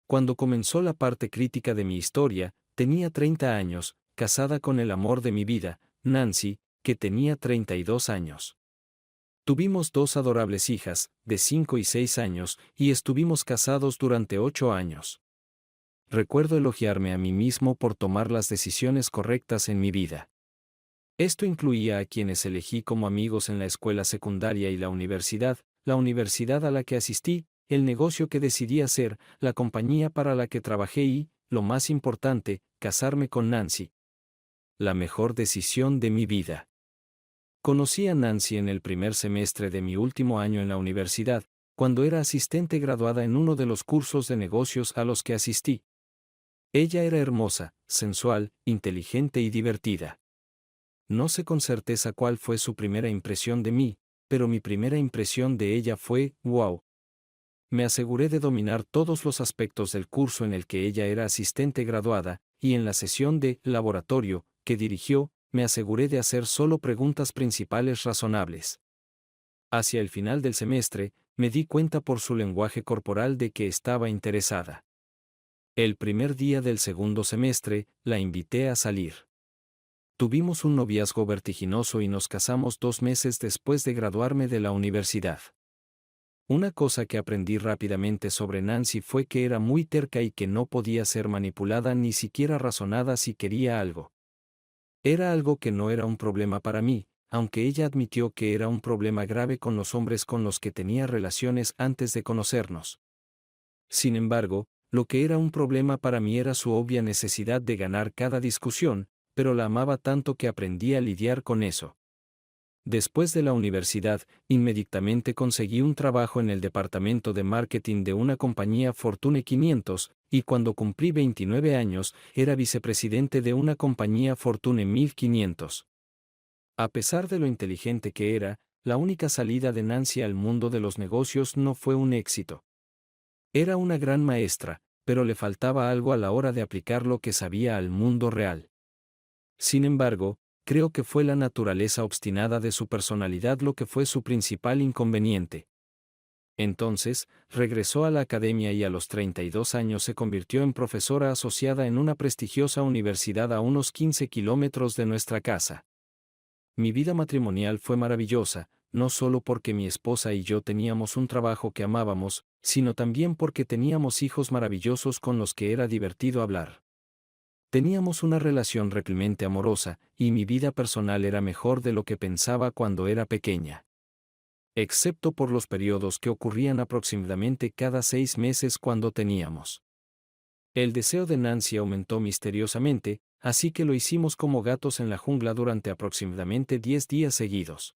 Cuando comenzó la parte crítica de mi historia, tenía 30 años, casada con el amor de mi vida, Nancy, que tenía 32 años. Tuvimos dos adorables hijas, de 5 y 6 años, y estuvimos casados durante 8 años. Recuerdo elogiarme a mí mismo por tomar las decisiones correctas en mi vida. Esto incluía a quienes elegí como amigos en la escuela secundaria y la universidad a la que asistí, el negocio que decidí hacer, la compañía para la que trabajé y, lo más importante, casarme con Nancy. La mejor decisión de mi vida. Conocí a Nancy en el primer semestre de mi último año en la universidad, cuando era asistente graduada en uno de los cursos de negocios a los que asistí. Ella era hermosa, sensual, inteligente y divertida. No sé con certeza cuál fue su primera impresión de mí, pero mi primera impresión de ella fue, wow. Me aseguré de dominar todos los aspectos del curso en el que ella era asistente graduada, y en la sesión de laboratorio que dirigió, me aseguré de hacer solo preguntas principales razonables. Hacia el final del semestre, me di cuenta por su lenguaje corporal de que estaba interesada. El primer día del segundo semestre, la invité a salir. Tuvimos un noviazgo vertiginoso y nos casamos 2 meses después de graduarme de la universidad. Una cosa que aprendí rápidamente sobre Nancy fue que era muy terca y que no podía ser manipulada ni siquiera razonada si quería algo. Era algo que no era un problema para mí, aunque ella admitió que era un problema grave con los hombres con los que tenía relaciones antes de conocernos. Sin embargo, lo que era un problema para mí era su obvia necesidad de ganar cada discusión, pero la amaba tanto que aprendí a lidiar con eso. Después de la universidad, inmediatamente conseguí un trabajo en el departamento de marketing de una compañía Fortune 500, y cuando cumplí 29 años, era vicepresidente de una compañía Fortune 1500. A pesar de lo inteligente que era, la única salida de Nancy al mundo de los negocios no fue un éxito. Era una gran maestra, pero le faltaba algo a la hora de aplicar lo que sabía al mundo real. Sin embargo, creo que fue la naturaleza obstinada de su personalidad lo que fue su principal inconveniente. Entonces, regresó a la academia y a los 32 años se convirtió en profesora asociada en una prestigiosa universidad a unos 15 kilómetros de nuestra casa. Mi vida matrimonial fue maravillosa, no solo porque mi esposa y yo teníamos un trabajo que amábamos, sino también porque teníamos hijos maravillosos con los que era divertido hablar. Teníamos una relación realmente amorosa, y mi vida personal era mejor de lo que pensaba cuando era pequeña. Excepto por los periodos que ocurrían aproximadamente cada 6 meses cuando teníamos. El deseo de Nancy aumentó misteriosamente, así que lo hicimos como gatos en la jungla durante aproximadamente 10 días seguidos.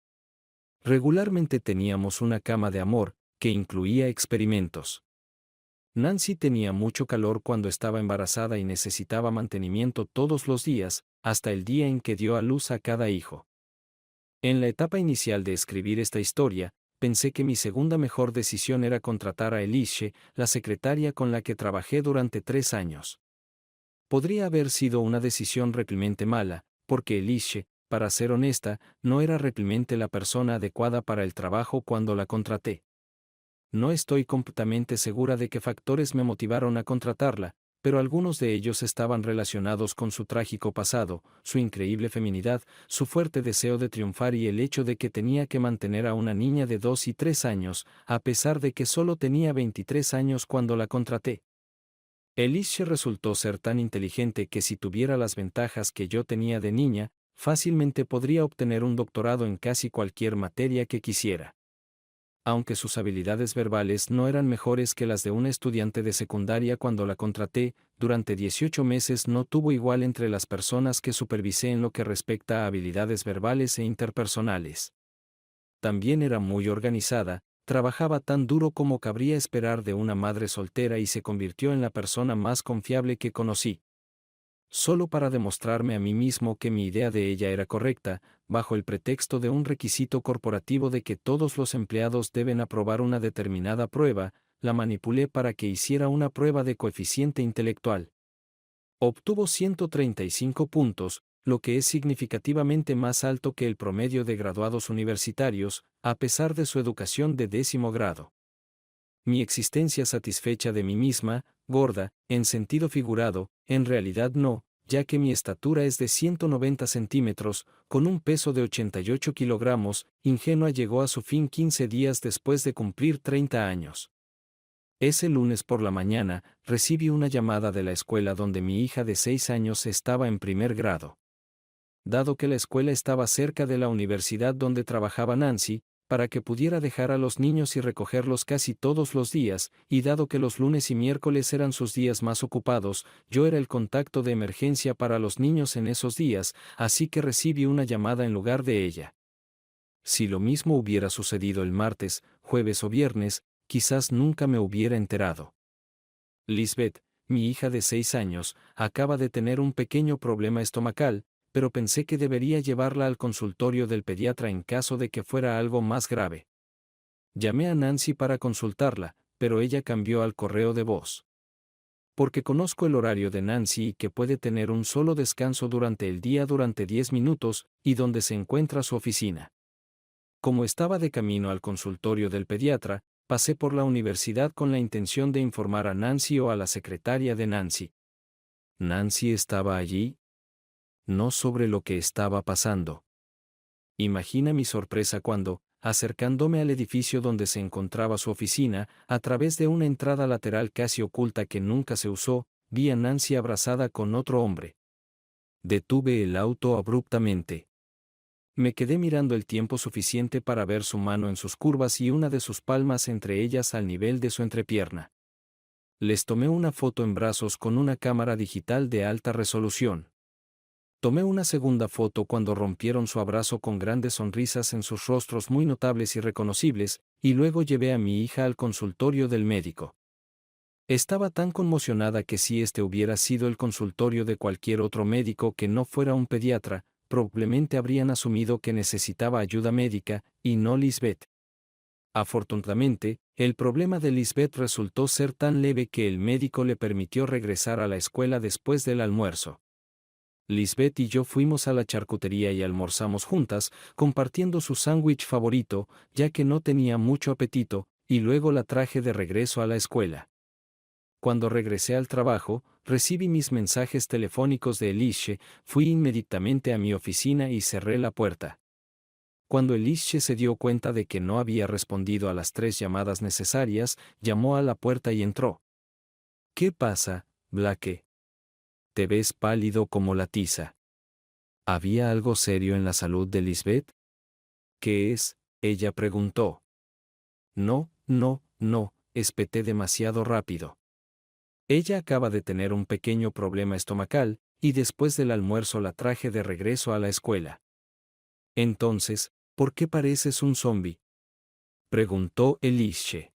Regularmente teníamos una cama de amor, que incluía experimentos. Nancy tenía mucho calor cuando estaba embarazada y necesitaba mantenimiento todos los días, hasta el día en que dio a luz a cada hijo. En la etapa inicial de escribir esta historia, pensé que mi segunda mejor decisión era contratar a Elise, la secretaria con la que trabajé durante 3 años. Podría haber sido una decisión realmente mala, porque Elise, para ser honesta, no era realmente la persona adecuada para el trabajo cuando la contraté. No estoy completamente segura de qué factores me motivaron a contratarla, pero algunos de ellos estaban relacionados con su trágico pasado, su increíble feminidad, su fuerte deseo de triunfar y el hecho de que tenía que mantener a una niña de 2 y 3 años, a pesar de que solo tenía 23 años cuando la contraté. Elise resultó ser tan inteligente que si tuviera las ventajas que yo tenía de niña, fácilmente podría obtener un doctorado en casi cualquier materia que quisiera. Aunque sus habilidades verbales no eran mejores que las de un estudiante de secundaria cuando la contraté, durante 18 meses no tuvo igual entre las personas que supervisé en lo que respecta a habilidades verbales e interpersonales. También era muy organizada, trabajaba tan duro como cabría esperar de una madre soltera y se convirtió en la persona más confiable que conocí. Solo para demostrarme a mí mismo que mi idea de ella era correcta, bajo el pretexto de un requisito corporativo de que todos los empleados deben aprobar una determinada prueba, la manipulé para que hiciera una prueba de coeficiente intelectual. Obtuvo 135 puntos, lo que es significativamente más alto que el promedio de graduados universitarios, a pesar de su educación de 10º grado. mi existencia satisfecha de mí misma, gorda, en sentido figurado, en realidad no, ya que mi estatura es de 190 centímetros, con un peso de 88 kilogramos, ingenua llegó a su fin 15 días después de cumplir 30 años. Ese lunes por la mañana, recibí una llamada de la escuela donde mi hija de 6 años estaba en primer grado. Dado que la escuela estaba cerca de la universidad donde trabajaba Nancy, para que pudiera dejar a los niños y recogerlos casi todos los días, y dado que los lunes y miércoles eran sus días más ocupados, yo era el contacto de emergencia para los niños en esos días, así que recibí una llamada en lugar de ella. Si lo mismo hubiera sucedido el martes, jueves o viernes, quizás nunca me hubiera enterado. Lisbeth, mi hija de 6 años, acaba de tener un pequeño problema estomacal, pero pensé que debería llevarla al consultorio del pediatra en caso de que fuera algo más grave. Llamé a Nancy para consultarla, pero ella cambió al correo de voz. Porque conozco el horario de Nancy y que puede tener un solo descanso durante el día durante 10 minutos, y donde se encuentra su oficina. Como estaba de camino al consultorio del pediatra, pasé por la universidad con la intención de informar a Nancy o a la secretaria de Nancy. ¿Nancy estaba allí? No sobre lo que estaba pasando. Imagina mi sorpresa cuando, acercándome al edificio donde se encontraba su oficina, a través de una entrada lateral casi oculta que nunca se usó, vi a Nancy abrazada con otro hombre. Detuve el auto abruptamente. Me quedé mirando el tiempo suficiente para ver su mano en sus curvas y una de sus palmas entre ellas al nivel de su entrepierna. Les tomé una foto en brazos con una cámara digital de alta resolución. Tomé una segunda foto cuando rompieron su abrazo con grandes sonrisas en sus rostros muy notables y reconocibles, y luego llevé a mi hija al consultorio del médico. Estaba tan conmocionada que si este hubiera sido el consultorio de cualquier otro médico que no fuera un pediatra, probablemente habrían asumido que necesitaba ayuda médica, y no Lisbeth. Afortunadamente, el problema de Lisbeth resultó ser tan leve que el médico le permitió regresar a la escuela después del almuerzo. Lisbeth y yo fuimos a la charcutería y almorzamos juntas, compartiendo su sándwich favorito, ya que no tenía mucho apetito, y luego la traje de regreso a la escuela. Cuando regresé al trabajo, recibí mis mensajes telefónicos de Elishe, fui inmediatamente a mi oficina y cerré la puerta. Cuando Elishe se dio cuenta de que no había respondido a las 3 llamadas necesarias, llamó a la puerta y entró. ¿Qué pasa, Blake? Te ves pálido como la tiza. ¿Había algo serio en la salud de Lisbeth? ¿Qué es? Ella preguntó. No, espeté demasiado rápido. Ella acaba de tener un pequeño problema estomacal, y después del almuerzo la traje de regreso a la escuela. Entonces, ¿por qué pareces un zombi? Preguntó Elishe.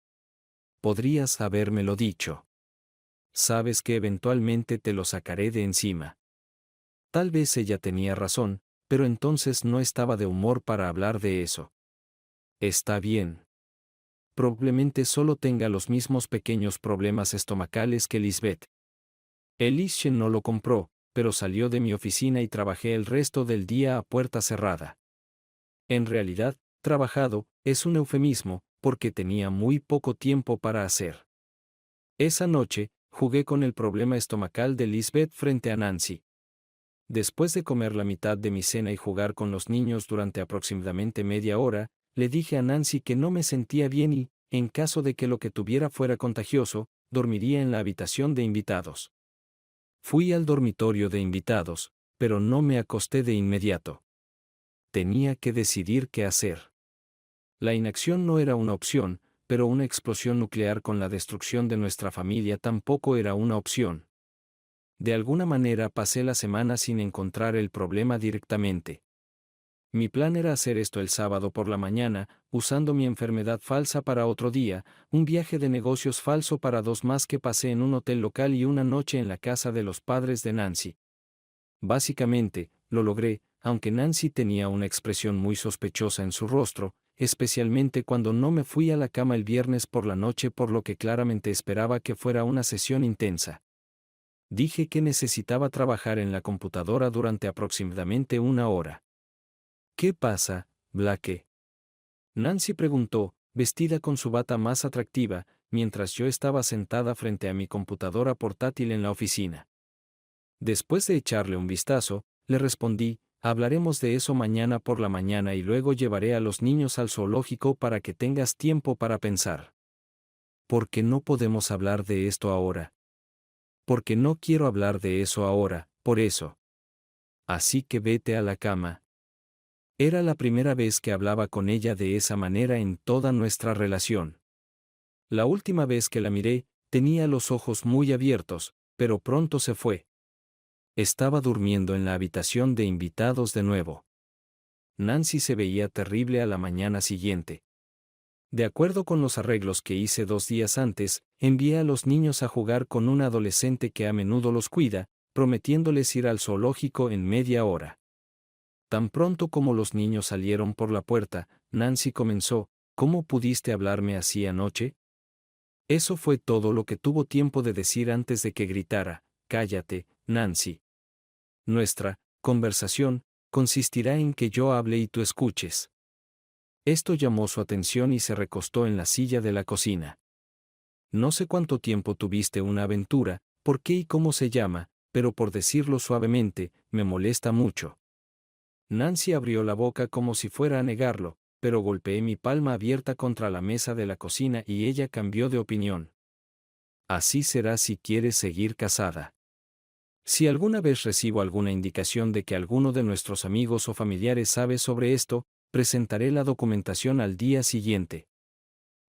Podrías habérmelo dicho. Sabes que eventualmente te lo sacaré de encima. Tal vez ella tenía razón, pero entonces no estaba de humor para hablar de eso. Está bien. Probablemente solo tenga los mismos pequeños problemas estomacales que Lisbeth. Elishe no lo compró, pero salió de mi oficina y trabajé el resto del día a puerta cerrada. En realidad, trabajado es un eufemismo, porque tenía muy poco tiempo para hacer. Esa noche, jugué con el problema estomacal de Lisbeth frente a Nancy. Después de comer la mitad de mi cena y jugar con los niños durante aproximadamente media hora, le dije a Nancy que no me sentía bien y, en caso de que lo que tuviera fuera contagioso, dormiría en la habitación de invitados. Fui al dormitorio de invitados, pero no me acosté de inmediato. Tenía que decidir qué hacer. La inacción no era una opción, pero una explosión nuclear con la destrucción de nuestra familia tampoco era una opción. De alguna manera pasé la semana sin encontrar el problema directamente. Mi plan era hacer esto el sábado por la mañana, usando mi enfermedad falsa para otro día, un viaje de negocios falso para 2 más que pasé en un hotel local y una noche en la casa de los padres de Nancy. Básicamente, lo logré, aunque Nancy tenía una expresión muy sospechosa en su rostro, especialmente cuando no me fui a la cama el viernes por la noche, por lo que claramente esperaba que fuera una sesión intensa. Dije que necesitaba trabajar en la computadora durante aproximadamente 1 hora. ¿Qué pasa, Blake? Nancy preguntó, vestida con su bata más atractiva, mientras yo estaba sentada frente a mi computadora portátil en la oficina. Después de echarle un vistazo, le respondí, hablaremos de eso mañana por la mañana y luego llevaré a los niños al zoológico para que tengas tiempo para pensar. ¿Por qué no podemos hablar de esto ahora? Porque no quiero hablar de eso ahora, por eso. Así que vete a la cama. Era la primera vez que hablaba con ella de esa manera en toda nuestra relación. La última vez que la miré, tenía los ojos muy abiertos, pero pronto se fue. Estaba durmiendo en la habitación de invitados de nuevo. Nancy se veía terrible a la mañana siguiente. De acuerdo con los arreglos que hice 2 días antes, envié a los niños a jugar con una adolescente que a menudo los cuida, prometiéndoles ir al zoológico en media hora. Tan pronto como los niños salieron por la puerta, Nancy comenzó, ¿cómo pudiste hablarme así anoche? Eso fue todo lo que tuvo tiempo de decir antes de que gritara, cállate, Nancy. Nuestra conversación consistirá en que yo hable y tú escuches. Esto llamó su atención y se recostó en la silla de la cocina. No sé cuánto tiempo tuviste una aventura, por qué y cómo se llama, pero por decirlo suavemente, me molesta mucho. Nancy abrió la boca como si fuera a negarlo, pero golpeé mi palma abierta contra la mesa de la cocina y ella cambió de opinión. Así será si quieres seguir casada. Si alguna vez recibo alguna indicación de que alguno de nuestros amigos o familiares sabe sobre esto, presentaré la documentación al día siguiente.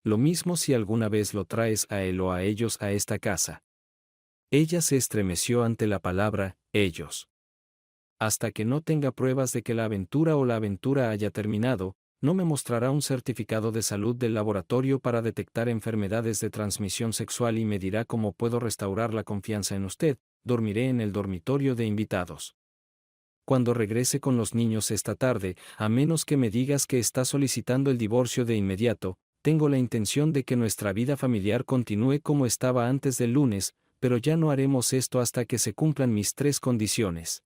Lo mismo si alguna vez lo traes a él o a ellos a esta casa. Ella se estremeció ante la palabra, ellos. Hasta que no tenga pruebas de que la aventura o la aventura haya terminado, no me mostrará un certificado de salud del laboratorio para detectar enfermedades de transmisión sexual y me dirá cómo puedo restaurar la confianza en usted. Dormiré en el dormitorio de invitados. Cuando regrese con los niños esta tarde, a menos que me digas que está solicitando el divorcio de inmediato, tengo la intención de que nuestra vida familiar continúe como estaba antes del lunes, pero ya no haremos esto hasta que se cumplan mis 3 condiciones.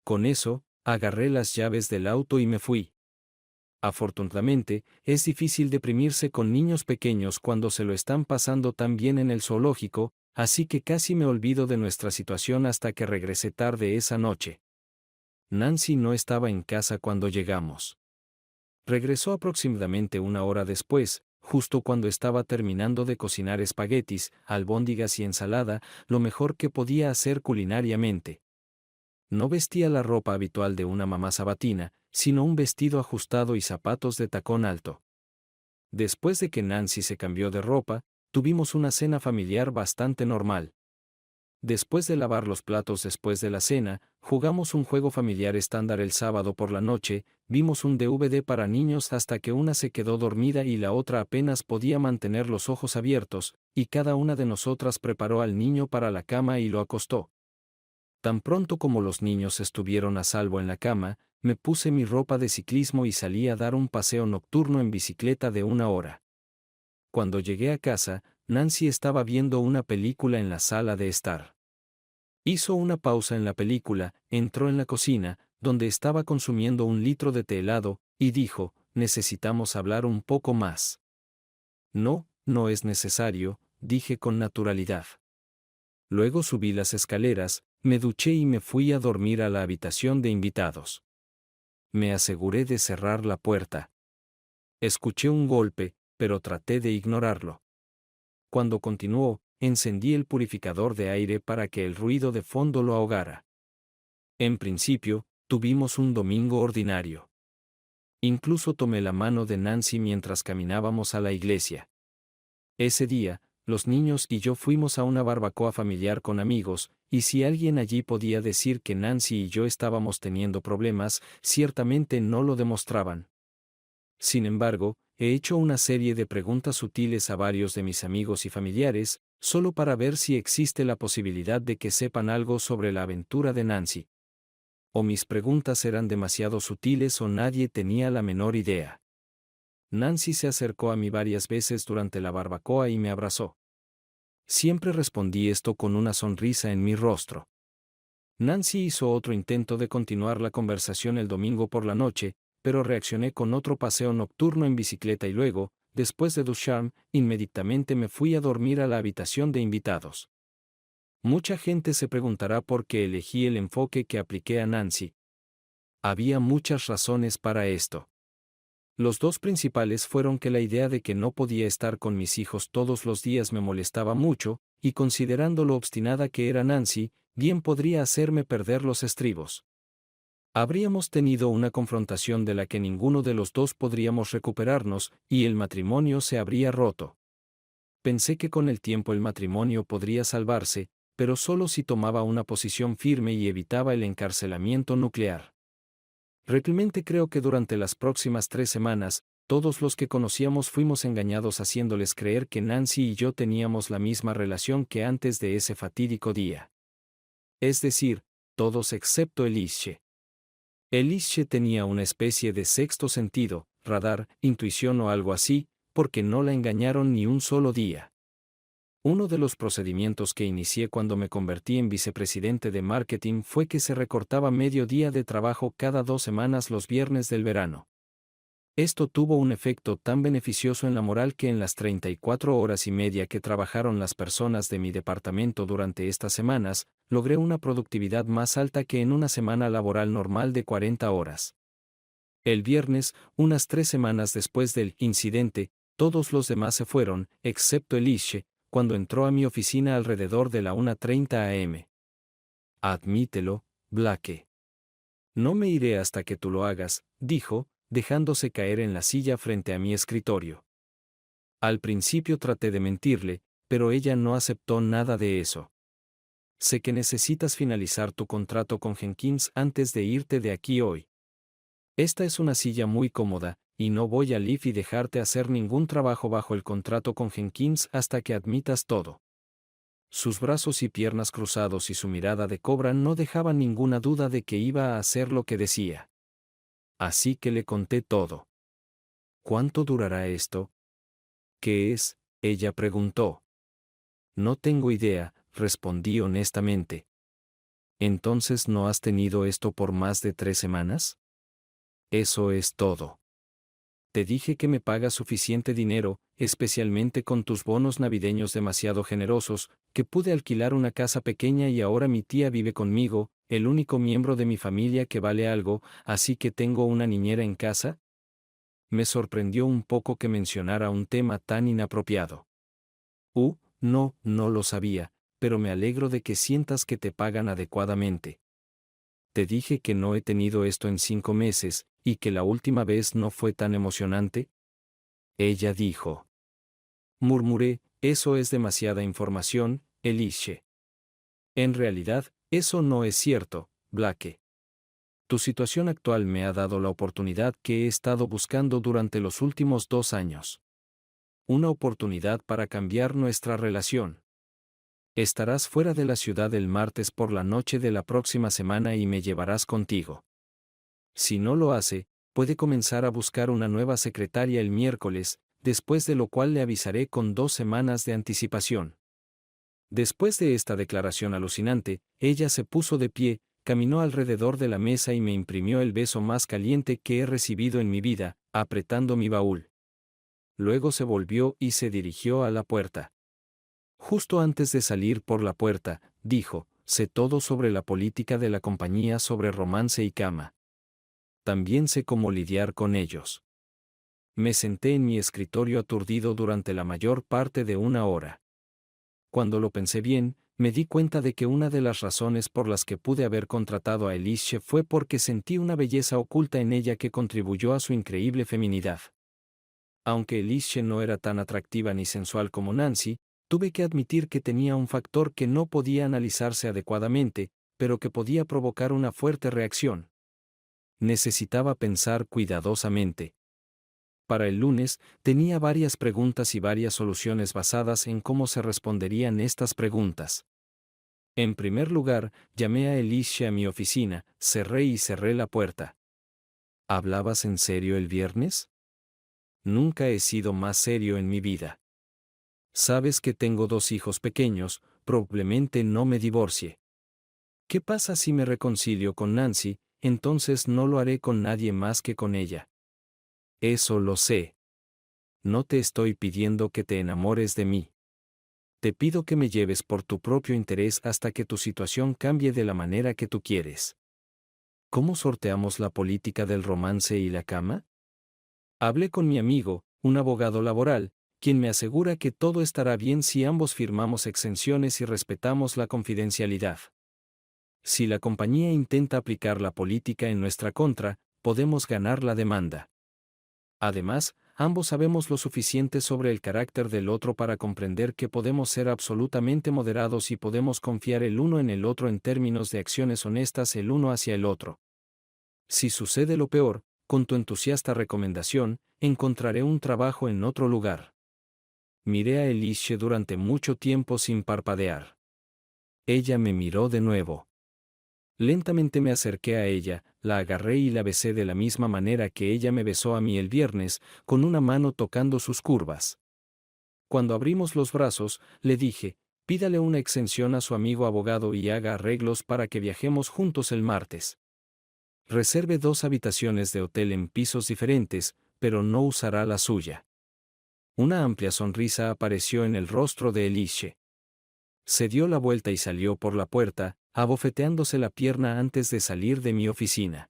Con eso, agarré las llaves del auto y me fui. Afortunadamente, es difícil deprimirse con niños pequeños cuando se lo están pasando tan bien en el zoológico, así que casi me olvido de nuestra situación hasta que regresé tarde esa noche. Nancy no estaba en casa cuando llegamos. Regresó aproximadamente 1 hora después, justo cuando estaba terminando de cocinar espaguetis, albóndigas y ensalada, lo mejor que podía hacer culinariamente. No vestía la ropa habitual de una mamá sabatina, sino un vestido ajustado y zapatos de tacón alto. Después de que Nancy se cambió de ropa, tuvimos una cena familiar bastante normal. Después de lavar los platos después de la cena, jugamos un juego familiar estándar el sábado por la noche, vimos un DVD para niños hasta que una se quedó dormida y la otra apenas podía mantener los ojos abiertos, y cada una de nosotras preparó al niño para la cama y lo acostó. Tan pronto como los niños estuvieron a salvo en la cama, me puse mi ropa de ciclismo y salí a dar un paseo nocturno en bicicleta de 1 hora. Cuando llegué a casa, Nancy estaba viendo una película en la sala de estar. Hizo una pausa en la película, entró en la cocina, donde estaba consumiendo 1 litro de té helado, y dijo, necesitamos hablar un poco más. No, no es necesario, dije con naturalidad. Luego subí las escaleras, me duché y me fui a dormir a la habitación de invitados. Me aseguré de cerrar la puerta. Escuché un golpe, pero traté de ignorarlo. Cuando continuó, encendí el purificador de aire para que el ruido de fondo lo ahogara. En principio, tuvimos un domingo ordinario. Incluso tomé la mano de Nancy mientras caminábamos a la iglesia. Ese día, los niños y yo fuimos a una barbacoa familiar con amigos, y si alguien allí podía decir que Nancy y yo estábamos teniendo problemas, ciertamente no lo demostraban. Sin embargo, he hecho una serie de preguntas sutiles a varios de mis amigos y familiares, solo para ver si existe la posibilidad de que sepan algo sobre la aventura de Nancy. O mis preguntas eran demasiado sutiles o nadie tenía la menor idea. Nancy se acercó a mí varias veces durante la barbacoa y me abrazó. Siempre respondí esto con una sonrisa en mi rostro. Nancy hizo otro intento de continuar la conversación el domingo por la noche, pero reaccioné con otro paseo nocturno en bicicleta y luego, después de ducharme, inmediatamente me fui a dormir a la habitación de invitados. Mucha gente se preguntará por qué elegí el enfoque que apliqué a Nancy. Había muchas razones para esto. Los dos principales fueron que la idea de que no podía estar con mis hijos todos los días me molestaba mucho, y considerando lo obstinada que era Nancy, bien podría hacerme perder los estribos. Habríamos tenido una confrontación de la que ninguno de los dos podríamos recuperarnos, y el matrimonio se habría roto. Pensé que con el tiempo el matrimonio podría salvarse, pero solo si tomaba una posición firme y evitaba el encarcelamiento nuclear. Realmente creo que durante las próximas 3 semanas, todos los que conocíamos fuimos engañados haciéndoles creer que Nancy y yo teníamos la misma relación que antes de ese fatídico día. Es decir, todos excepto Elishe. Elishe tenía una especie de sexto sentido, radar, intuición o algo así, porque no la engañaron ni un solo día. Uno de los procedimientos que inicié cuando me convertí en vicepresidente de marketing fue que se recortaba medio día de trabajo cada 2 semanas los viernes del verano. Esto tuvo un efecto tan beneficioso en la moral que en las 34 horas y media que trabajaron las personas de mi departamento durante estas semanas, logré una productividad más alta que en una semana laboral normal de 40 horas. El viernes, unas 3 semanas después del incidente, todos los demás se fueron, excepto Elishe, cuando entró a mi oficina alrededor de la 1:30 am. Admítelo, Blake. No me iré hasta que tú lo hagas, dijo, dejándose caer en la silla frente a mi escritorio. Al principio traté de mentirle, pero ella no aceptó nada de eso. Sé que necesitas finalizar tu contrato con Jenkins antes de irte de aquí hoy. Esta es una silla muy cómoda, y no voy a Leaf y dejarte hacer ningún trabajo bajo el contrato con Jenkins hasta que admitas todo. Sus brazos y piernas cruzados y su mirada de cobra no dejaban ninguna duda de que iba a hacer lo que decía. Así que le conté todo. ¿Cuánto durará esto? ¿Qué es? Ella preguntó. No tengo idea, respondí honestamente. ¿Entonces no has tenido esto por más de 3 semanas? Eso es todo. Te dije que me pagas suficiente dinero, especialmente con tus bonos navideños demasiado generosos, que pude alquilar una casa pequeña y ahora mi tía vive conmigo, el único miembro de mi familia que vale algo, así que tengo una niñera en casa. Me sorprendió un poco que mencionara un tema tan inapropiado. No lo sabía, pero me alegro de que sientas que te pagan adecuadamente. Te dije que no he tenido esto en 5 meses, y que la última vez no fue tan emocionante. Ella dijo. Murmuré, eso es demasiada información, Elishe. En realidad, eso no es cierto, Blake. Tu situación actual me ha dado la oportunidad que he estado buscando durante los últimos 2 años. Una oportunidad para cambiar nuestra relación. Estarás fuera de la ciudad el martes por la noche de la próxima semana y me llevarás contigo. Si no lo hace, puede comenzar a buscar una nueva secretaria el miércoles, después de lo cual le avisaré con 2 semanas de anticipación. Después de esta declaración alucinante, ella se puso de pie, caminó alrededor de la mesa y me imprimió el beso más caliente que he recibido en mi vida, apretando mi baúl. Luego se volvió y se dirigió a la puerta. Justo antes de salir por la puerta, dijo, sé todo sobre la política de la compañía sobre romance y cama. También sé cómo lidiar con ellos. Me senté en mi escritorio aturdido durante la mayor parte de 1 hora. Cuando lo pensé bien, me di cuenta de que una de las razones por las que pude haber contratado a Elishe fue porque sentí una belleza oculta en ella que contribuyó a su increíble feminidad. Aunque Elishe no era tan atractiva ni sensual como Nancy, tuve que admitir que tenía un factor que no podía analizarse adecuadamente, pero que podía provocar una fuerte reacción. Necesitaba pensar cuidadosamente. Para el lunes, tenía varias preguntas y varias soluciones basadas en cómo se responderían estas preguntas. En primer lugar, llamé a Elisha a mi oficina, cerré la puerta. ¿Hablabas en serio el viernes? Nunca he sido más serio en mi vida. Sabes que tengo 2 hijos pequeños, probablemente no me divorcie. ¿Qué pasa si me reconcilio con Nancy? Entonces no lo haré con nadie más que con ella. Eso lo sé. No te estoy pidiendo que te enamores de mí. Te pido que me lleves por tu propio interés hasta que tu situación cambie de la manera que tú quieres. ¿Cómo sorteamos la política del romance y la cama? Hablé con mi amigo, un abogado laboral, quien me asegura que todo estará bien si ambos firmamos exenciones y respetamos la confidencialidad. Si la compañía intenta aplicar la política en nuestra contra, podemos ganar la demanda. Además, ambos sabemos lo suficiente sobre el carácter del otro para comprender que podemos ser absolutamente moderados y podemos confiar el uno en el otro en términos de acciones honestas el uno hacia el otro. Si sucede lo peor, con tu entusiasta recomendación, encontraré un trabajo en otro lugar. Miré a Elishe durante mucho tiempo sin parpadear. Ella me miró de nuevo. Lentamente me acerqué a ella, la agarré y la besé de la misma manera que ella me besó a mí el viernes, con una mano tocando sus curvas. Cuando abrimos los brazos, le dije, pídale una exención a su amigo abogado y haga arreglos para que viajemos juntos el martes. Reserve 2 habitaciones de hotel en pisos diferentes, pero no usará la suya. Una amplia sonrisa apareció en el rostro de Elishe. Se dio la vuelta y salió por la puerta, abofeteándose la pierna antes de salir de mi oficina.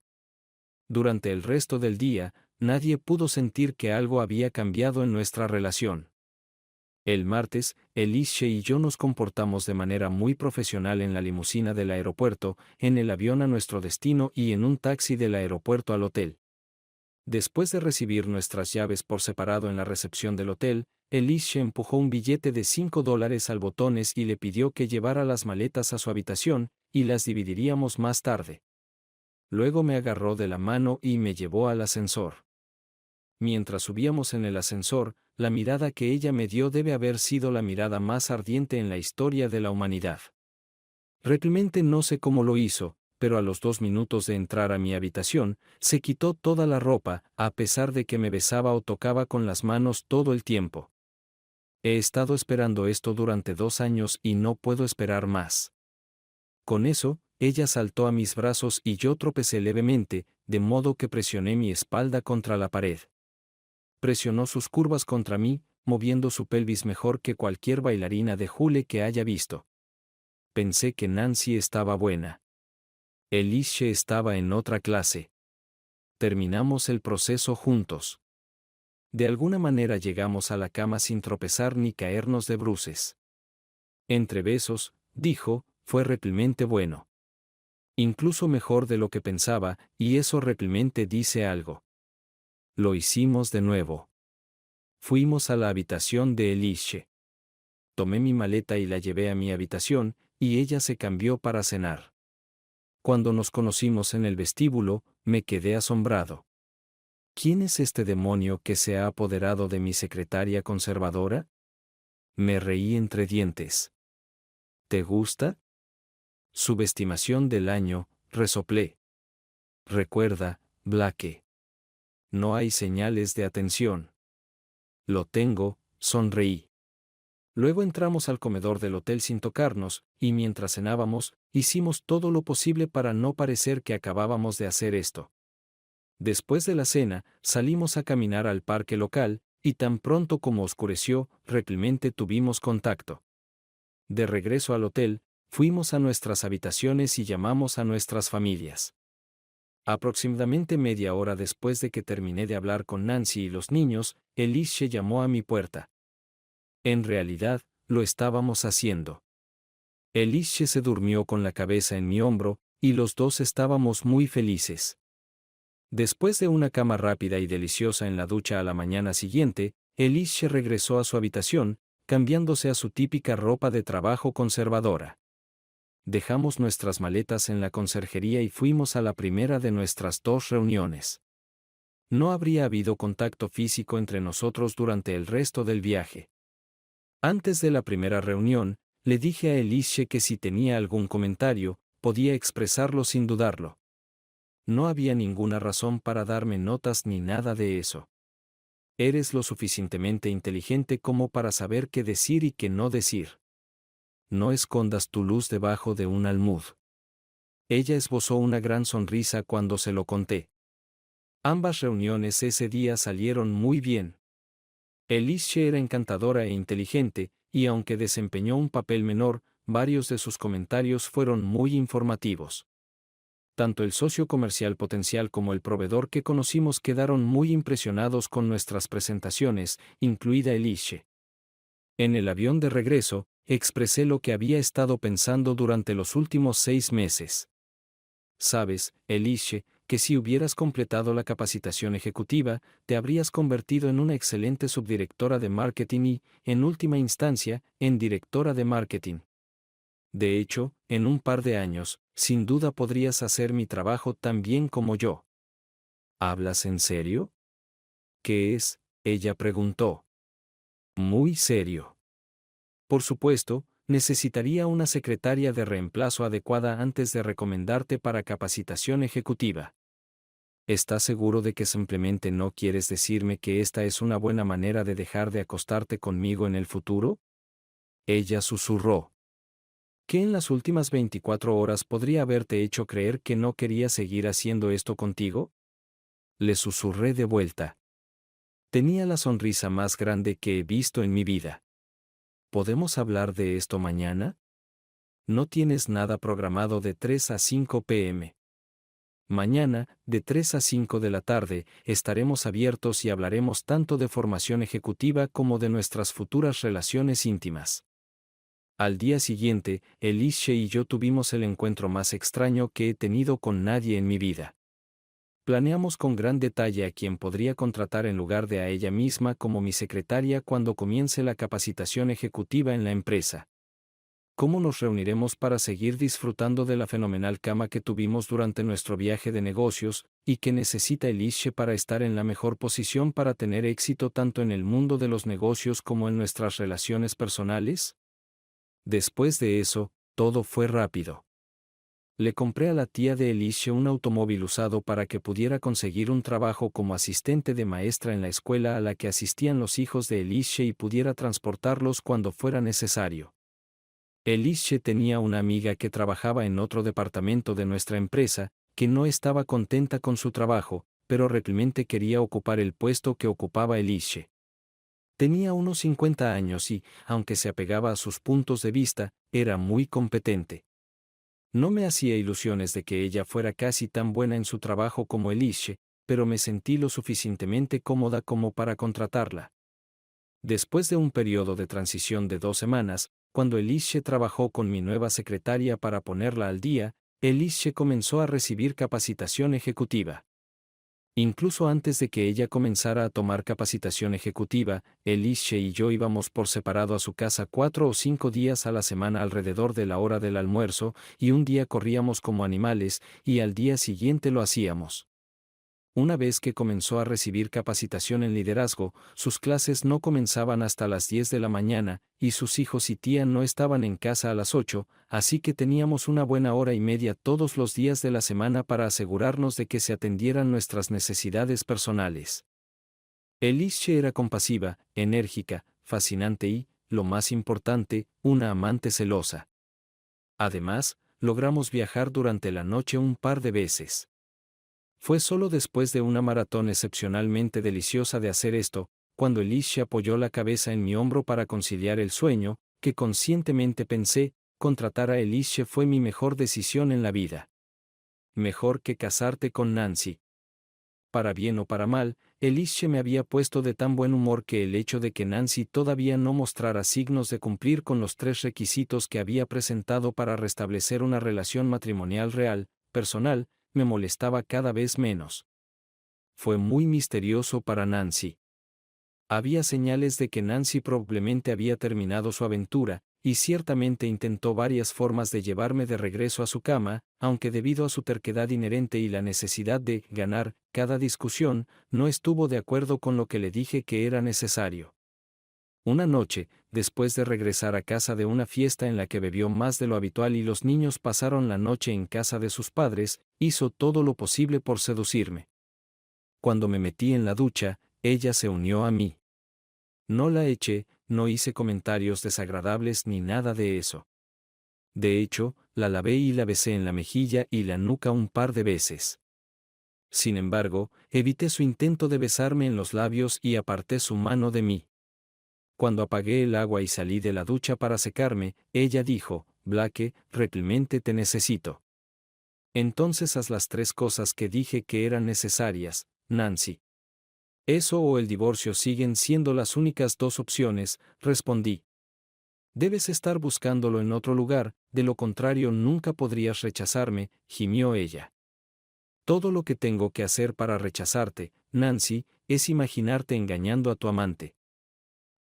Durante el resto del día, nadie pudo sentir que algo había cambiado en nuestra relación. El martes, Elishe y yo nos comportamos de manera muy profesional en la limusina del aeropuerto, en el avión a nuestro destino y en un taxi del aeropuerto al hotel. Después de recibir nuestras llaves por separado en la recepción del hotel, Elishe empujó un billete de $5 al botones y le pidió que llevara las maletas a su habitación, y las dividiríamos más tarde. Luego me agarró de la mano y me llevó al ascensor. Mientras subíamos en el ascensor, la mirada que ella me dio debe haber sido la mirada más ardiente en la historia de la humanidad. Realmente no sé cómo lo hizo, pero a los 2 minutos de entrar a mi habitación, se quitó toda la ropa, a pesar de que me besaba o tocaba con las manos todo el tiempo. He estado esperando esto durante 2 años y no puedo esperar más. Con eso, ella saltó a mis brazos y yo tropecé levemente, de modo que presioné mi espalda contra la pared. Presionó sus curvas contra mí, moviendo su pelvis mejor que cualquier bailarina de hule que haya visto. Pensé que Nancy estaba buena. Elishe estaba en otra clase. Terminamos el proceso juntos. De alguna manera llegamos a la cama sin tropezar ni caernos de bruces. Entre besos, dijo, fue realmente bueno. Incluso mejor de lo que pensaba, y eso realmente dice algo. Lo hicimos de nuevo. Fuimos a la habitación de Elishe. Tomé mi maleta y la llevé a mi habitación, y ella se cambió para cenar. Cuando nos conocimos en el vestíbulo, me quedé asombrado. ¿Quién es este demonio que se ha apoderado de mi secretaria conservadora? Me reí entre dientes. ¿Te gusta? Subestimación del año, resoplé. Recuerda, Blake. No hay señales de atención. Lo tengo, sonreí. Luego entramos al comedor del hotel sin tocarnos, y mientras cenábamos, hicimos todo lo posible para no parecer que acabábamos de hacer esto. Después de la cena, salimos a caminar al parque local, y tan pronto como oscureció, realmente tuvimos contacto. De regreso al hotel, fuimos a nuestras habitaciones y llamamos a nuestras familias. Aproximadamente media hora después de que terminé de hablar con Nancy y los niños, Elishe llamó a mi puerta. En realidad, lo estábamos haciendo. Elishe se durmió con la cabeza en mi hombro, y los dos estábamos muy felices. Después de una cama rápida y deliciosa en la ducha a la mañana siguiente, Elishe regresó a su habitación, cambiándose a su típica ropa de trabajo conservadora. Dejamos nuestras maletas en la conserjería y fuimos a la primera de nuestras 2 reuniones. No habría habido contacto físico entre nosotros durante el resto del viaje. Antes de la primera reunión, le dije a Elishe que si tenía algún comentario, podía expresarlo sin dudarlo. No había ninguna razón para darme notas ni nada de eso. Eres lo suficientemente inteligente como para saber qué decir y qué no decir. No escondas tu luz debajo de un almud. Ella esbozó una gran sonrisa cuando se lo conté. Ambas reuniones ese día salieron muy bien. Elishe era encantadora e inteligente, y aunque desempeñó un papel menor, varios de sus comentarios fueron muy informativos. Tanto el socio comercial potencial como el proveedor que conocimos quedaron muy impresionados con nuestras presentaciones, incluida Elishe. En el avión de regreso, expresé lo que había estado pensando durante los últimos 6 meses. Sabes, Elishe, que si hubieras completado la capacitación ejecutiva, te habrías convertido en una excelente subdirectora de marketing y, en última instancia, en directora de marketing. De hecho, en un par de años, sin duda podrías hacer mi trabajo tan bien como yo. ¿Hablas en serio? ¿Qué es? Ella preguntó. Muy serio. Por supuesto, necesitaría una secretaria de reemplazo adecuada antes de recomendarte para capacitación ejecutiva. ¿Estás seguro de que simplemente no quieres decirme que esta es una buena manera de dejar de acostarte conmigo en el futuro? Ella susurró. ¿Qué en las últimas 24 horas podría haberte hecho creer que no quería seguir haciendo esto contigo? Le susurré de vuelta. Tenía la sonrisa más grande que he visto en mi vida. ¿Podemos hablar de esto mañana? No tienes nada programado de 3 a 5 p.m. Mañana, de 3 a 5 de la tarde, estaremos abiertos y hablaremos tanto de formación ejecutiva como de nuestras futuras relaciones íntimas. Al día siguiente, Elishe y yo tuvimos el encuentro más extraño que he tenido con nadie en mi vida. Planeamos con gran detalle a quien podría contratar en lugar de a ella misma como mi secretaria cuando comience la capacitación ejecutiva en la empresa. ¿Cómo nos reuniremos para seguir disfrutando de la fenomenal cama que tuvimos durante nuestro viaje de negocios, y que necesita Elishe para estar en la mejor posición para tener éxito tanto en el mundo de los negocios como en nuestras relaciones personales? Después de eso, todo fue rápido. Le compré a la tía de Elishe un automóvil usado para que pudiera conseguir un trabajo como asistente de maestra en la escuela a la que asistían los hijos de Elishe y pudiera transportarlos cuando fuera necesario. Elishe tenía una amiga que trabajaba en otro departamento de nuestra empresa, que no estaba contenta con su trabajo, pero realmente quería ocupar el puesto que ocupaba Elishe. Tenía unos 50 años y, aunque se apegaba a sus puntos de vista, era muy competente. No me hacía ilusiones de que ella fuera casi tan buena en su trabajo como Elishe, pero me sentí lo suficientemente cómoda como para contratarla. Después de un periodo de transición de 2 semanas, cuando Elishe trabajó con mi nueva secretaria para ponerla al día, Elishe comenzó a recibir capacitación ejecutiva. Incluso antes de que ella comenzara a tomar capacitación ejecutiva, Elishe y yo íbamos por separado a su casa 4 o 5 días a la semana alrededor de la hora del almuerzo, y un día corríamos como animales, y al día siguiente lo hacíamos. Una vez que comenzó a recibir capacitación en liderazgo, sus clases no comenzaban hasta las 10 de la mañana, y sus hijos y tía no estaban en casa a las 8, así que teníamos una buena hora y media todos los días de la semana para asegurarnos de que se atendieran nuestras necesidades personales. Elishe era compasiva, enérgica, fascinante y, lo más importante, una amante celosa. Además, logramos viajar durante la noche un par de veces. Fue solo después de una maratón excepcionalmente deliciosa de hacer esto, cuando Elisha apoyó la cabeza en mi hombro para conciliar el sueño, que conscientemente pensé, contratar a Elisha fue mi mejor decisión en la vida. Mejor que casarte con Nancy. Para bien o para mal, Elisha me había puesto de tan buen humor que el hecho de que Nancy todavía no mostrara signos de cumplir con los 3 requisitos que había presentado para restablecer una relación matrimonial real, personal, me molestaba cada vez menos. Fue muy misterioso para Nancy. Había señales de que Nancy probablemente había terminado su aventura, y ciertamente intentó varias formas de llevarme de regreso a su cama, aunque debido a su terquedad inherente y la necesidad de ganar cada discusión, no estuvo de acuerdo con lo que le dije que era necesario. Una noche, después de regresar a casa de una fiesta en la que bebió más de lo habitual y los niños pasaron la noche en casa de sus padres, hizo todo lo posible por seducirme. Cuando me metí en la ducha, ella se unió a mí. No la eché, no hice comentarios desagradables ni nada de eso. De hecho, la lavé y la besé en la mejilla y la nuca un par de veces. Sin embargo, evité su intento de besarme en los labios y aparté su mano de mí. cuando apagué el agua y salí de la ducha para secarme, ella dijo, Blake, realmente te necesito. Entonces haz las 3 cosas que dije que eran necesarias, Nancy. Eso o el divorcio siguen siendo las únicas 2 opciones, respondí. Debes estar buscándolo en otro lugar, de lo contrario nunca podrías rechazarme, gimió ella. Todo lo que tengo que hacer para rechazarte, Nancy, es imaginarte engañando a tu amante.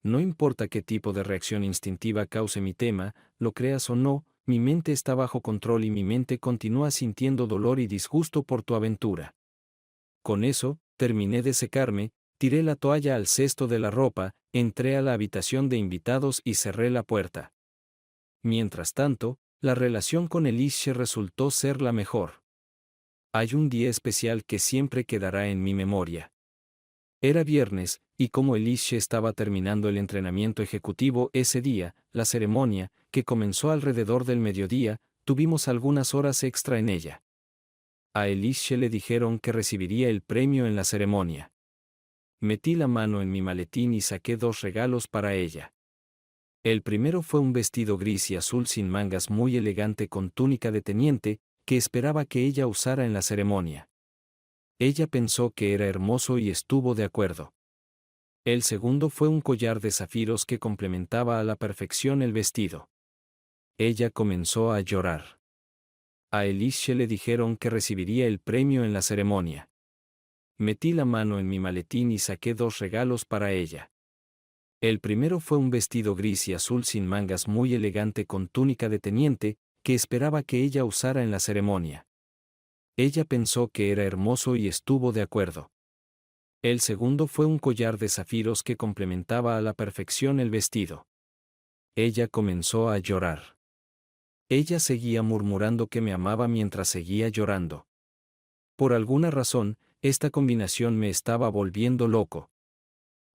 No importa qué tipo de reacción instintiva cause mi tema, lo creas o no, mi mente está bajo control y mi mente continúa sintiendo dolor y disgusto por tu aventura. Con eso, terminé de secarme, tiré la toalla al cesto de la ropa, entré a la habitación de invitados y cerré la puerta. Mientras tanto, la relación con Elishe resultó ser la mejor. Hay un día especial que siempre quedará en mi memoria. Era viernes, y como Elishe estaba terminando el entrenamiento ejecutivo ese día, la ceremonia, que comenzó alrededor del mediodía, tuvimos algunas horas extra en ella. A Elishe le dijeron que recibiría el premio en la ceremonia. Metí la mano en mi maletín y saqué 2 regalos para ella. El primero fue un vestido gris y azul sin mangas muy elegante con túnica de teniente, que esperaba que ella usara en la ceremonia. Ella pensó que era hermoso y estuvo de acuerdo. El segundo fue un collar de zafiros que complementaba a la perfección el vestido. Ella comenzó a llorar. A Elishe le dijeron que recibiría el premio en la ceremonia. Metí la mano en mi maletín y saqué 2 regalos para ella. El primero fue un vestido gris y azul sin mangas muy elegante con túnica de teniente, que esperaba que ella usara en la ceremonia. Ella pensó que era hermoso y estuvo de acuerdo. El segundo fue un collar de zafiros que complementaba a la perfección el vestido. Ella comenzó a llorar. Ella seguía murmurando que me amaba mientras seguía llorando. Por alguna razón, esta combinación me estaba volviendo loco.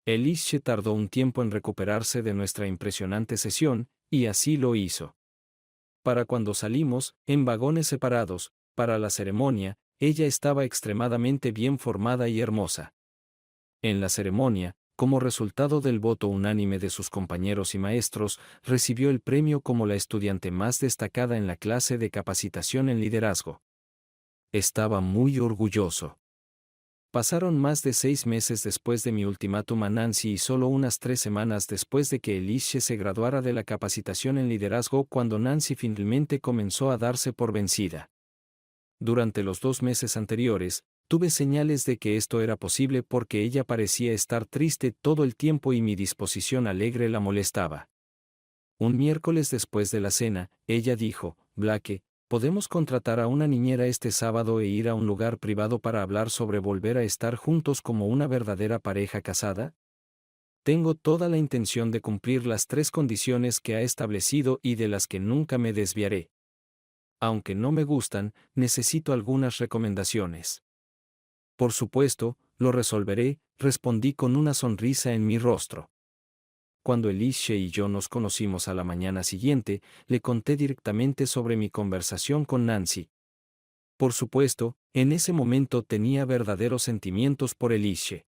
Elishe tardó un tiempo en recuperarse de nuestra impresionante sesión, y así lo hizo. Para cuando salimos, en vagones separados, para la ceremonia, ella estaba extremadamente bien formada y hermosa. En la ceremonia, como resultado del voto unánime de sus compañeros y maestros, recibió el premio como la estudiante más destacada en la clase de capacitación en liderazgo. Estaba muy orgulloso. Pasaron más de 6 meses después de mi ultimátum a Nancy y solo unas 3 semanas después de que Elishe se graduara de la capacitación en liderazgo cuando Nancy finalmente comenzó a darse por vencida. Durante los 2 meses anteriores, tuve señales de que esto era posible porque ella parecía estar triste todo el tiempo y mi disposición alegre la molestaba. Un miércoles después de la cena, ella dijo, Blake, ¿podemos contratar a una niñera este sábado e ir a un lugar privado para hablar sobre volver a estar juntos como una verdadera pareja casada? Tengo toda la intención de cumplir las 3 condiciones que ha establecido y de las que nunca me desviaré. Aunque no me gustan, necesito algunas recomendaciones. Por supuesto, lo resolveré, respondí con una sonrisa en mi rostro. Cuando Elishe y yo nos conocimos a la mañana siguiente, le conté directamente sobre mi conversación con Nancy. Por supuesto, en ese momento tenía verdaderos sentimientos por Elishe.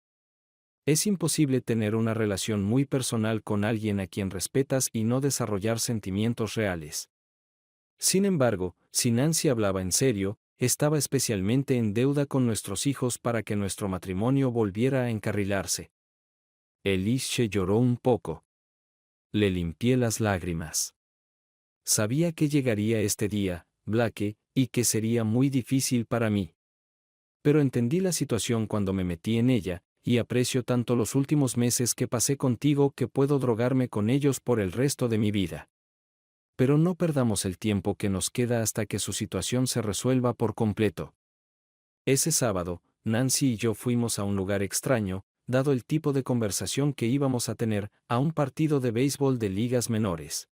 Es imposible tener una relación muy personal con alguien a quien respetas y no desarrollar sentimientos reales. Sin embargo, si Nancy hablaba en serio, estaba especialmente en deuda con nuestros hijos para que nuestro matrimonio volviera a encarrilarse. Elishe lloró un poco. Le limpié las lágrimas. Sabía que llegaría este día, Blake, y que sería muy difícil para mí. Pero entendí la situación cuando me metí en ella, y aprecio tanto los últimos meses que pasé contigo que puedo drogarme con ellos por el resto de mi vida. Pero no perdamos el tiempo que nos queda hasta que su situación se resuelva por completo. Ese sábado, Nancy y yo fuimos a un lugar extraño, dado el tipo de conversación que íbamos a tener, a un partido de béisbol de ligas menores.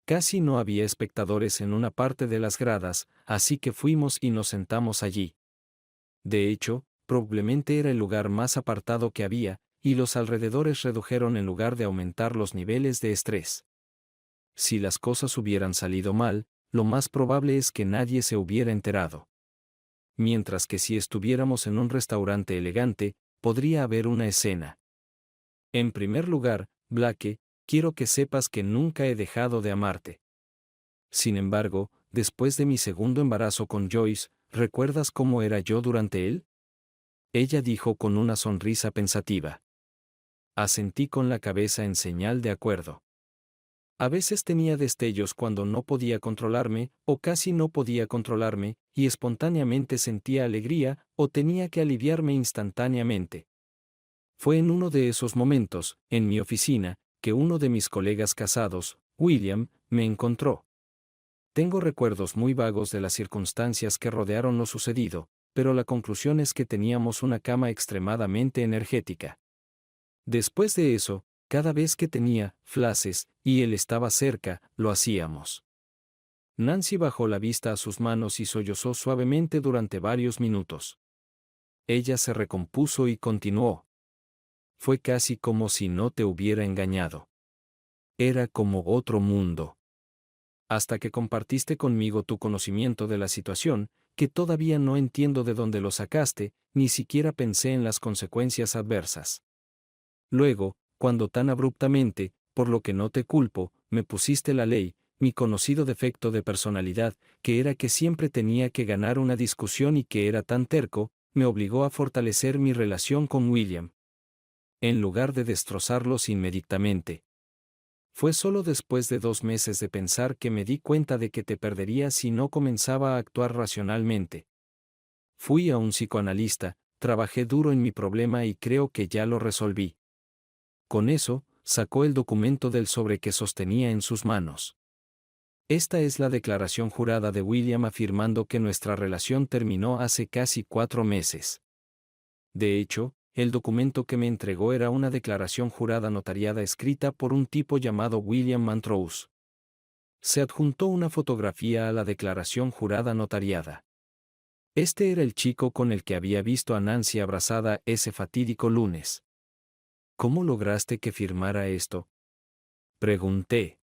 Casi no había espectadores en una parte de las gradas, así que fuimos y nos sentamos allí. De hecho, probablemente era el lugar más apartado que había, y los alrededores redujeron en lugar de aumentar los niveles de estrés. Si las cosas hubieran salido mal, lo más probable es que nadie se hubiera enterado. Mientras que si estuviéramos en un restaurante elegante, podría haber una escena. En primer lugar, Blake, quiero que sepas que nunca he dejado de amarte. Sin embargo, después de mi segundo embarazo con Joyce, ¿recuerdas cómo era yo durante él? Ella dijo con una sonrisa pensativa. Asentí con la cabeza en señal de acuerdo. A veces tenía destellos cuando no podía controlarme, o casi no podía controlarme, y espontáneamente sentía alegría, o tenía que aliviarme instantáneamente. Fue en uno de esos momentos, en mi oficina, que uno de mis colegas casados, William, me encontró. Tengo recuerdos muy vagos de las circunstancias que rodearon lo sucedido, pero la conclusión es que teníamos una cama extremadamente energética. Después de eso, cada vez que tenía flashes y él estaba cerca, lo hacíamos. Nancy bajó la vista a sus manos y sollozó suavemente durante varios minutos. Ella se recompuso y continuó. Fue casi como si no te hubiera engañado. Era como otro mundo. Hasta que compartiste conmigo tu conocimiento de la situación, que todavía no entiendo de dónde lo sacaste, ni siquiera pensé en las consecuencias adversas. Luego, cuando tan abruptamente, por lo que no te culpo, me pusiste la ley, mi conocido defecto de personalidad, que era que siempre tenía que ganar una discusión y que era tan terco, me obligó a fortalecer mi relación con William, en lugar de destrozarlos inmediatamente. Fue solo después de 2 meses de pensar que me di cuenta de que te perdería si no comenzaba a actuar racionalmente. Fui a un psicoanalista, trabajé duro en mi problema y creo que ya lo resolví. Con eso, sacó el documento del sobre que sostenía en sus manos. Esta es la declaración jurada de William afirmando que nuestra relación terminó hace casi 4 meses. De hecho, el documento que me entregó era una declaración jurada notariada escrita por un tipo llamado William Montrose. Se adjuntó una fotografía a la declaración jurada notariada. Este era el chico con el que había visto a Nancy abrazada ese fatídico lunes. ¿Cómo lograste que firmara esto?, pregunté.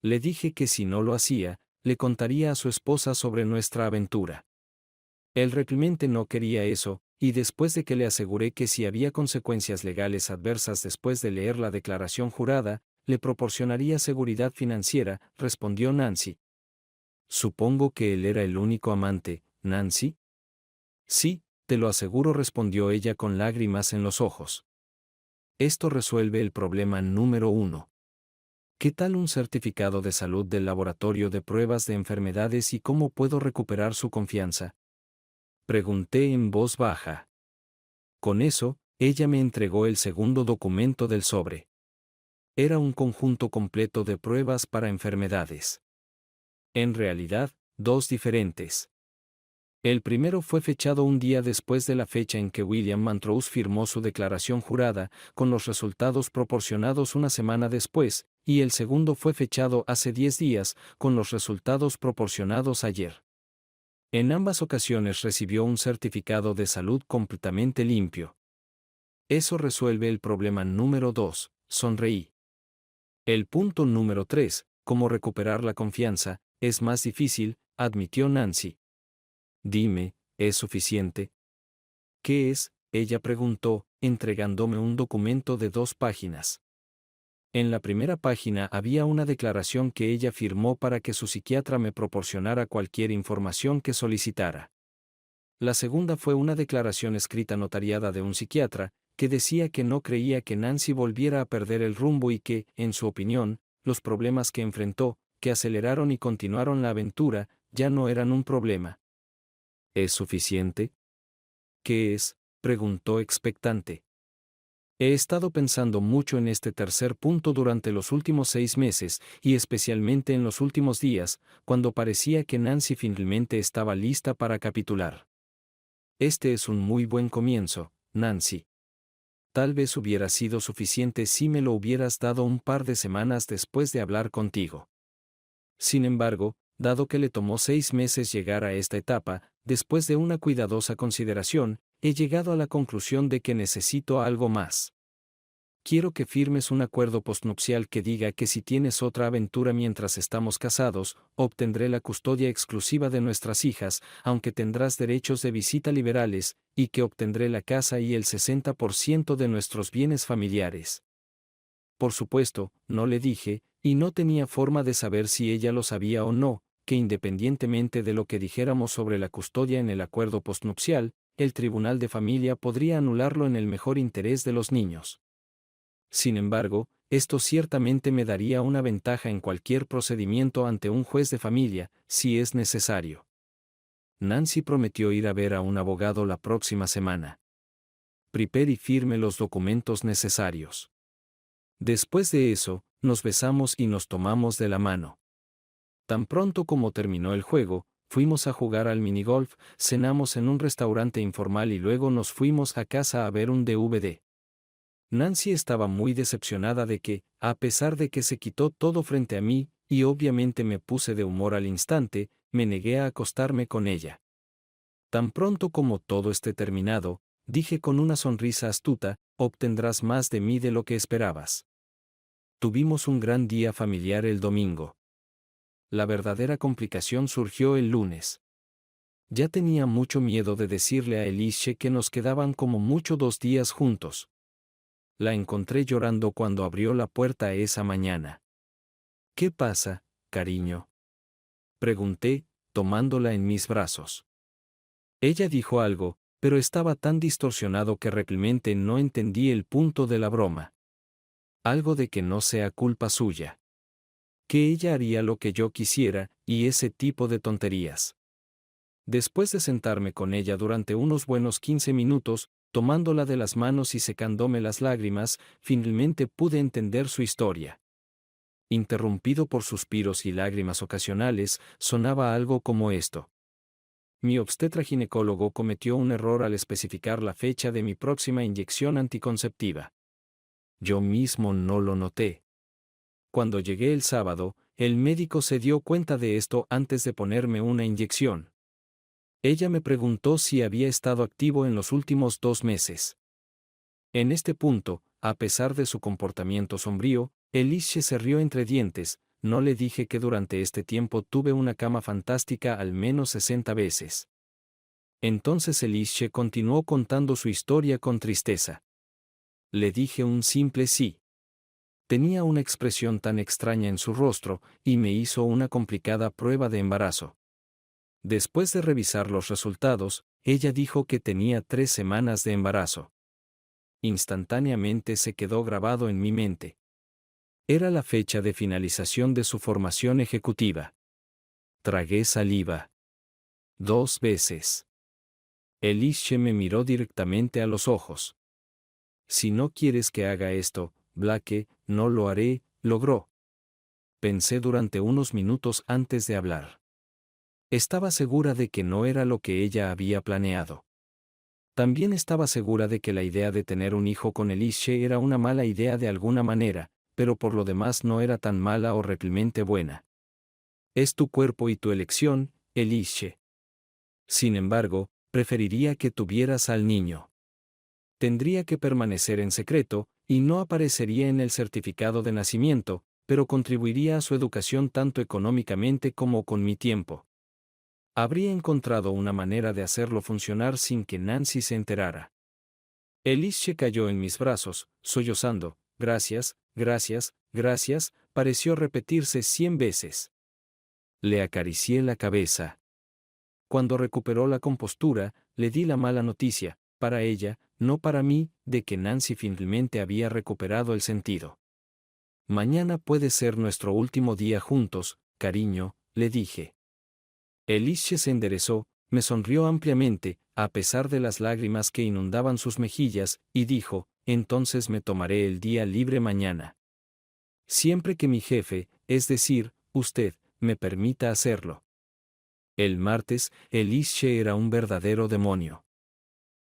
Le dije que si no lo hacía, le contaría a su esposa sobre nuestra aventura. Él realmente no quería eso, y después de que le aseguré que si había consecuencias legales adversas después de leer la declaración jurada, le proporcionaría seguridad financiera, respondió Nancy. Supongo que él era el único amante, Nancy. Sí, te lo aseguro, respondió ella con lágrimas en los ojos. Esto resuelve el problema número 1. ¿Qué tal un certificado de salud del laboratorio de pruebas de enfermedades y cómo puedo recuperar su confianza?, pregunté en voz baja. Con eso, ella me entregó el segundo documento del sobre. Era un conjunto completo de pruebas para enfermedades. En realidad, 2 diferentes. El primero fue fechado un día después de la fecha en que William Montrose firmó su declaración jurada, con los resultados proporcionados una semana después, y el segundo fue fechado hace 10 días, con los resultados proporcionados ayer. En ambas ocasiones recibió un certificado de salud completamente limpio. Eso resuelve el problema número 2, sonreí. El punto número 3, cómo recuperar la confianza, es más difícil, admitió Nancy. Dime, ¿es suficiente? ¿Qué es?, ella preguntó, entregándome un documento de 2 páginas. En la primera página había una declaración que ella firmó para que su psiquiatra me proporcionara cualquier información que solicitara. La segunda fue una declaración escrita notariada de un psiquiatra, que decía que no creía que Nancy volviera a perder el rumbo y que, en su opinión, los problemas que enfrentó, que aceleraron y continuaron la aventura, ya no eran un problema. ¿Es suficiente? ¿Qué es?, preguntó expectante. He estado pensando mucho en este tercer punto durante los últimos 6 meses, y especialmente en los últimos días, cuando parecía que Nancy finalmente estaba lista para capitular. Este es un muy buen comienzo, Nancy. Tal vez hubiera sido suficiente si me lo hubieras dado un par de semanas después de hablar contigo. Sin embargo, dado que le tomó 6 meses llegar a esta etapa, después de una cuidadosa consideración, he llegado a la conclusión de que necesito algo más. Quiero que firmes un acuerdo postnupcial que diga que si tienes otra aventura mientras estamos casados, obtendré la custodia exclusiva de nuestras hijas, aunque tendrás derechos de visita liberales, y que obtendré la casa y el 60% de nuestros bienes familiares. por supuesto, no le dije, y no tenía forma de saber si ella lo sabía o no, que independientemente de lo que dijéramos sobre la custodia en el acuerdo postnupcial, el tribunal de familia podría anularlo en el mejor interés de los niños. Sin embargo, esto ciertamente me daría una ventaja en cualquier procedimiento ante un juez de familia, si es necesario. Nancy prometió ir a ver a un abogado la próxima semana. Prepare y firme los documentos necesarios. Después de eso, nos besamos y nos tomamos de la mano. Tan pronto como terminó el juego, fuimos a jugar al minigolf, cenamos en un restaurante informal y luego nos fuimos a casa a ver un DVD. Nancy estaba muy decepcionada de que, a pesar de que se quitó todo frente a mí, y obviamente me puse de humor al instante, me negué a acostarme con ella. Tan pronto como todo esté terminado, dije con una sonrisa astuta, obtendrás más de mí de lo que esperabas. Tuvimos un gran día familiar el domingo. La verdadera complicación surgió el lunes. Ya tenía mucho miedo de decirle a Elise que nos quedaban como mucho 2 días juntos. La encontré llorando cuando abrió la puerta esa mañana. ¿Qué pasa, cariño?, pregunté, tomándola en mis brazos. Ella dijo algo, pero estaba tan distorsionado que realmente no entendí el punto de la broma. Algo de que no sea culpa suya. Que ella haría lo que yo quisiera, y ese tipo de tonterías. Después de sentarme con ella durante unos buenos 15 minutos, tomándola de las manos y secándome las lágrimas, finalmente pude entender su historia. Interrumpido por suspiros y lágrimas ocasionales, sonaba algo como esto. Mi obstetra ginecólogo cometió un error al especificar la fecha de mi próxima inyección anticonceptiva. Yo mismo no lo noté. Cuando llegué el sábado, el médico se dio cuenta de esto antes de ponerme una inyección. Ella me preguntó si había estado activo en los últimos 2 meses. En este punto, a pesar de su comportamiento sombrío, Elise se rió entre dientes. No le dije que durante este tiempo tuve una cama fantástica al menos 60 veces. Entonces Elise continuó contando su historia con tristeza. Le dije un simple sí. Tenía una expresión tan extraña en su rostro, y me hizo una complicada prueba de embarazo. Después de revisar los resultados, ella dijo que tenía 3 semanas de embarazo. Instantáneamente se quedó grabado en mi mente. Era la fecha de finalización de su formación ejecutiva. Tragué saliva. 2 veces. Elise me miró directamente a los ojos. Si no quieres que haga esto, Blake, no lo haré, logró. Pensé durante unos minutos antes de hablar. Estaba segura de que no era lo que ella había planeado. También estaba segura de que la idea de tener un hijo con Elise era una mala idea de alguna manera, pero por lo demás no era tan mala o realmente buena. Es tu cuerpo y tu elección, Elise. Sin embargo, preferiría que tuvieras al niño. Tendría que permanecer en secreto, y no aparecería en el certificado de nacimiento, pero contribuiría a su educación tanto económicamente como con mi tiempo. Habría encontrado una manera de hacerlo funcionar sin que Nancy se enterara. Elise cayó en mis brazos, sollozando. Gracias, gracias, gracias, pareció repetirse 100 veces. Le acaricié la cabeza. Cuando recuperó la compostura, le di la mala noticia, para ella, no para mí, de que Nancy finalmente había recuperado el sentido. Mañana puede ser nuestro último día juntos, cariño, le dije. Elise se enderezó, me sonrió ampliamente, a pesar de las lágrimas que inundaban sus mejillas, y dijo, entonces me tomaré el día libre mañana. Siempre que mi jefe, es decir, usted, me permita hacerlo. El martes, Elise era un verdadero demonio.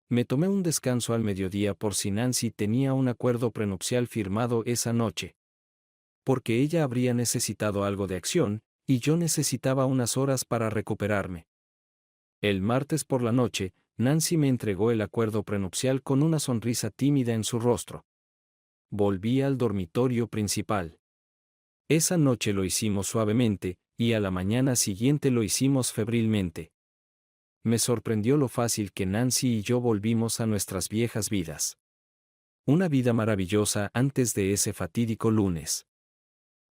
Me tomé un descanso al mediodía por si Nancy tenía un acuerdo prenupcial firmado esa noche. Porque ella habría necesitado algo de acción, y yo necesitaba unas horas para recuperarme. El martes por la noche, Nancy me entregó el acuerdo prenupcial con una sonrisa tímida en su rostro. Volví al dormitorio principal. Esa noche lo hicimos suavemente, y a la mañana siguiente lo hicimos febrilmente. Me sorprendió lo fácil que Nancy y yo volvimos a nuestras viejas vidas. Una vida maravillosa antes de ese fatídico lunes.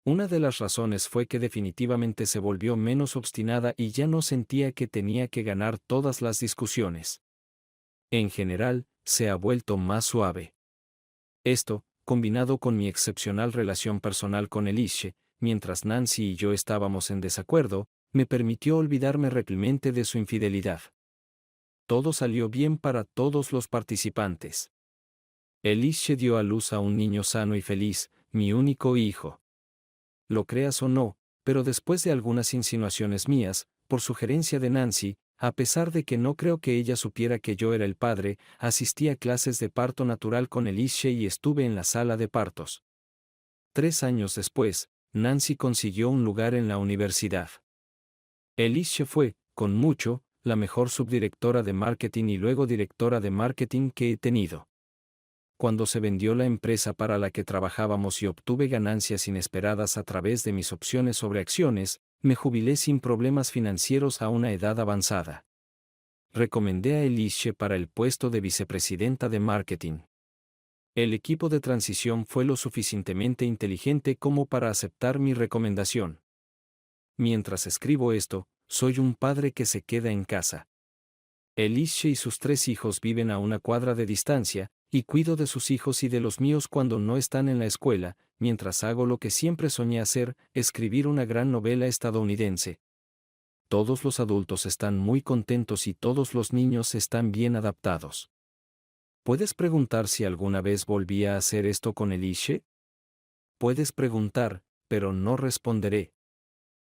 Una de las razones fue que definitivamente se volvió menos obstinada y ya no sentía que tenía que ganar todas las discusiones. En general, se ha vuelto más suave. Esto, combinado con mi excepcional relación personal con Elishe, mientras Nancy y yo estábamos en desacuerdo, me permitió olvidarme rápidamente de su infidelidad. Todo salió bien para todos los participantes. Elishe dio a luz a un niño sano y feliz, mi único hijo. Lo creas o no, pero después de algunas insinuaciones mías, por sugerencia de Nancy, a pesar de que no creo que ella supiera que yo era el padre, asistí a clases de parto natural con Elishe y estuve en la sala de partos. 3 años después, Nancy consiguió un lugar en la universidad. Elishe fue, con mucho, la mejor subdirectora de marketing y luego directora de marketing que he tenido. Cuando se vendió la empresa para la que trabajábamos y obtuve ganancias inesperadas a través de mis opciones sobre acciones, me jubilé sin problemas financieros a una edad avanzada. Recomendé a Elishe para el puesto de vicepresidenta de marketing. El equipo de transición fue lo suficientemente inteligente como para aceptar mi recomendación. Mientras escribo esto, soy un padre que se queda en casa. Elishe y sus 3 hijos viven a una cuadra de distancia, y cuido de sus hijos y de los míos cuando no están en la escuela, mientras hago lo que siempre soñé hacer, escribir una gran novela estadounidense. Todos los adultos están muy contentos y todos los niños están bien adaptados. ¿Puedes preguntar si alguna vez volví a hacer esto con Elishe? Puedes preguntar, pero no responderé.